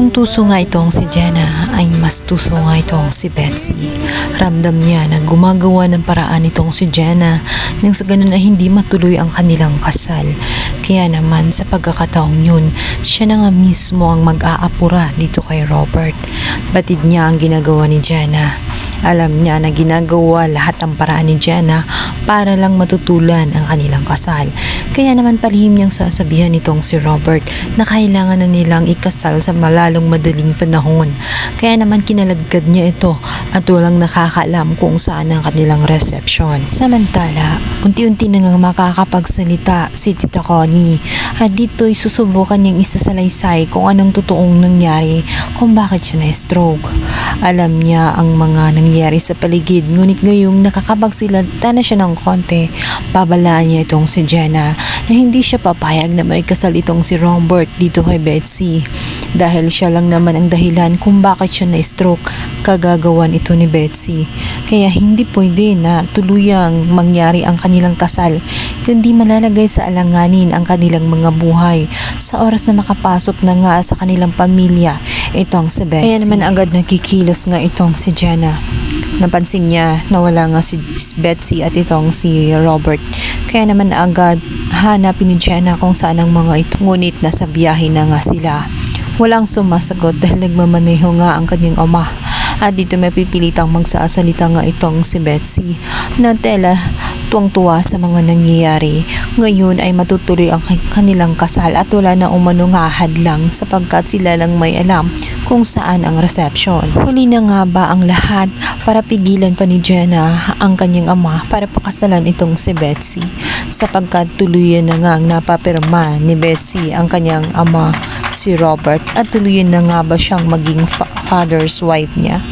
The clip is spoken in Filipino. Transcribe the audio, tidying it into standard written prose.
Kung tuso nga itong si Jenna, ay mas tuso nga itong si Betsy. Ramdam niya na gumagawa ng paraan itong si Jenna nang sa ganun ay hindi matuloy ang kanilang kasal. Kaya naman sa pagkakataong yun, siya na nga mismo ang mag-aapura dito kay Robert. Batid niya ang ginagawa ni Jenna. Alam niya na ginagawa lahat ang paraan ni Jenna para lang matutulan ang kanilang kasal. Kaya naman palihim niyang sasabihan nitong si Robert na kailangan na nilang ikasal sa malalong madaling panahon. Kaya naman kinaladkad niya ito at walang nakakaalam kung saan ang kanilang reception. Samantala, unti-unti na nga makakapagsalita si Tita Connie at dito'y susubukan niyang isasalaysay kung anong totoong nangyari kung bakit siya na-stroke. Alam niya ang mga nangyari sa paligid, ngunit ngayong nakakapagsilata na siya ng konti, babalaan niya itong si Jenna na hindi siya papayag na may kasal itong si Robert dito kay Betsy. Dahil siya lang naman ang dahilan kung bakit siya na-stroke, kagagawan ito ni Betsy. Kaya hindi pwede na tuluyang mangyari ang kanilang kasal, kundi malalagay sa alanganin ang kanilang mga buhay sa oras na makapasok na nga sa kanilang pamilya itong si Betsy. Kaya naman agad nakikilos nga itong si Jenna. Napansin niya na wala nga si Betsy at itong si Robert. Kaya naman agad hanapin ni Jenna kung saan ang mga ito. Ngunit nasa biyahe na nga sila. Walang sumasagot dahil nagmamaneho nga ang kanyang ama. At dito may pipilitang magsasalita nga itong si Betsy na tela tuwang-tuwa sa mga nangyayari. Ngayon ay matutuloy ang kanilang kasal at wala na umano nga hadlang sapagkat sila lang may alam kung saan ang reception. Huli na nga ba ang lahat para pigilan pa ni Jenna ang kanyang ama para pakasalan itong si Betsy sapagkat tuluyan na nga ang napapirma ni Betsy ang kanyang ama si Robert at tuluyan na nga ba siyang maging father's wife niya.